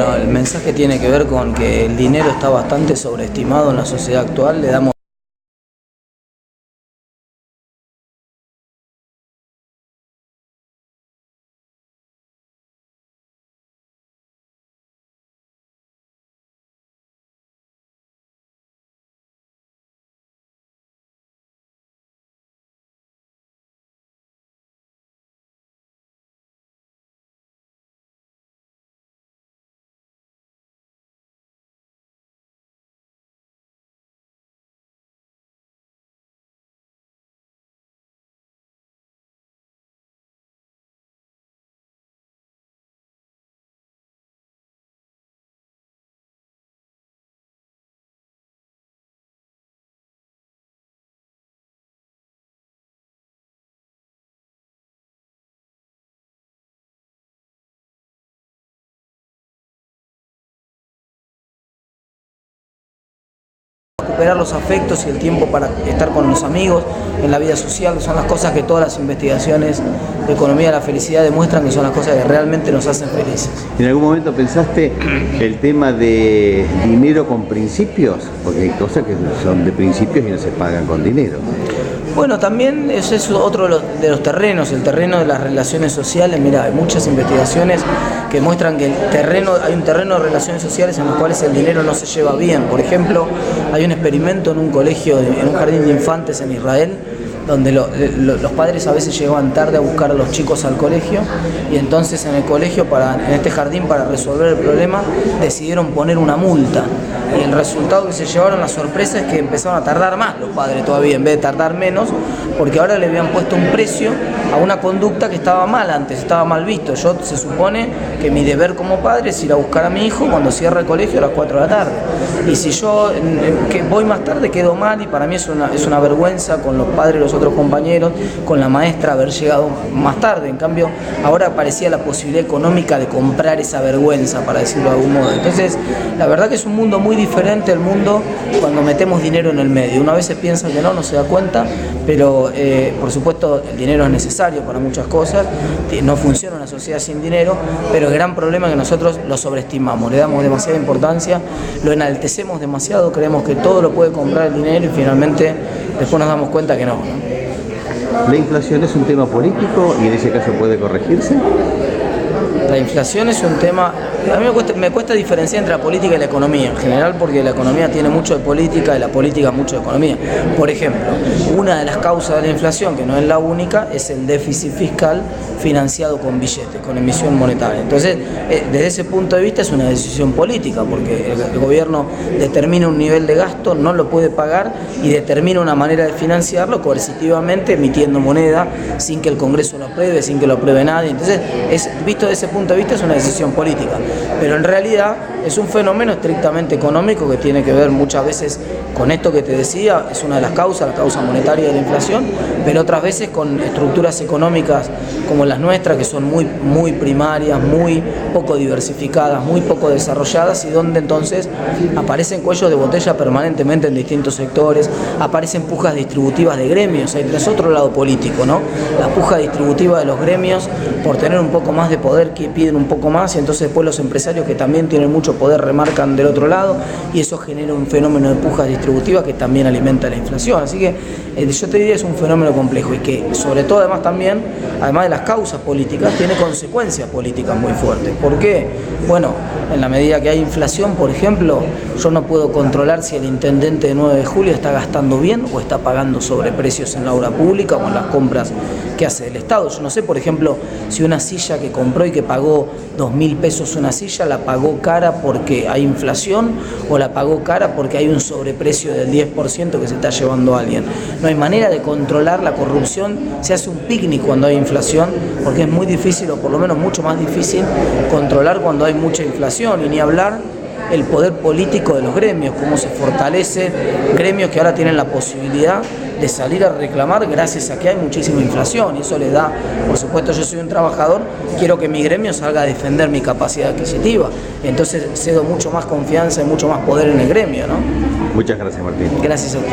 Bueno, el mensaje tiene que ver con que el dinero está bastante sobreestimado en la sociedad actual. Le damos recuperar los afectos y el tiempo para estar con los amigos en la vida social, que son las cosas que todas las investigaciones de economía de la felicidad demuestran que son las cosas que realmente nos hacen felices. ¿En algún momento pensaste el tema de dinero con principios? Porque hay cosas que son de principios y no se pagan con dinero. Bueno, también ese es otro de los terrenos, el terreno de las relaciones sociales. Mira, hay muchas investigaciones que muestran que hay un terreno de relaciones sociales en los cuales el dinero no se lleva bien. Por ejemplo, hay un experimento en un colegio, en un jardín de infantes en Israel, donde los padres a veces llegaban tarde a buscar a los chicos al colegio, y entonces en el colegio, en este jardín, para resolver el problema, decidieron poner una multa. Y el resultado que se llevaron, la sorpresa, es que empezaron a tardar más los padres todavía, en vez de tardar menos, porque ahora le habían puesto un precio a una conducta que estaba mal antes, estaba mal visto. Se supone que mi deber como padre es ir a buscar a mi hijo cuando cierra el colegio a las 4 de la tarde. Y si yo que voy más tarde, quedo mal, y para mí es una vergüenza con los padres y los otros compañeros, con la maestra, haber llegado más tarde. En cambio, ahora aparecía la posibilidad económica de comprar esa vergüenza, para decirlo de algún modo. Entonces, la verdad que es un mundo muy diferente el mundo cuando metemos dinero en el medio. Uno a veces piensa que no se da cuenta, pero por supuesto el dinero es necesario para muchas cosas, no funciona una sociedad sin dinero, pero el gran problema es que nosotros lo sobreestimamos, le damos demasiada importancia, lo enaltecemos demasiado, creemos que todo lo puede comprar el dinero, y finalmente después nos damos cuenta que no. ¿La inflación es un tema político y en ese caso puede corregirse? La inflación es un tema, a mí me cuesta diferenciar entre la política y la economía en general, porque la economía tiene mucho de política y la política mucho de economía. Por ejemplo, una de las causas de la inflación, que no es la única, es el déficit fiscal financiado con billetes, con emisión monetaria. Entonces, desde ese punto de vista es una decisión política, porque el gobierno determina un nivel de gasto, no lo puede pagar, y determina una manera de financiarlo coercitivamente, emitiendo moneda, sin que el Congreso lo apruebe, sin que lo apruebe nadie. Entonces, visto desde ese punto de vista, es una decisión política, pero en realidad es un fenómeno estrictamente económico que tiene que ver muchas veces con esto que te decía, es una de las causas, la causa monetaria de la inflación, pero otras veces con estructuras económicas como las nuestras, que son muy primarias, muy poco diversificadas, muy poco desarrolladas, y donde entonces aparecen cuellos de botella permanentemente en distintos sectores, aparecen pujas distributivas de gremios. Ahí tenés otro lado político, ¿no? La puja distributiva de los gremios por tener un poco más de poder, que piden un poco más, y entonces después los empresarios, que también tienen mucho poder, remarcan del otro lado, y eso genera un fenómeno de pujas distributivas que también alimenta la inflación. Así que yo te diría que es un fenómeno complejo, y que sobre todo además de las causas políticas, tiene consecuencias políticas muy fuertes. ¿Por qué? Bueno, en la medida que hay inflación, por ejemplo, yo no puedo controlar si el intendente de 9 de julio está gastando bien o está pagando sobreprecios en la obra pública o en las compras que hace el Estado. Yo no sé, por ejemplo, si una silla que compró y que pagó 2.000 pesos una silla, la pagó cara porque hay inflación, o la pagó cara porque hay un sobreprecio del 10% que se está llevando a alguien. No hay manera de controlar la corrupción, se hace un picnic cuando hay inflación, porque es muy difícil, o por lo menos mucho más difícil, controlar cuando hay mucha inflación, y ni hablar el poder político de los gremios, cómo se fortalece gremios que ahora tienen la posibilidad de salir a reclamar gracias a que hay muchísima inflación, y eso les da, por supuesto, yo soy un trabajador, quiero que mi gremio salga a defender mi capacidad adquisitiva, entonces cedo mucho más confianza y mucho más poder en el gremio, ¿no? Muchas gracias, Martín. Gracias a usted.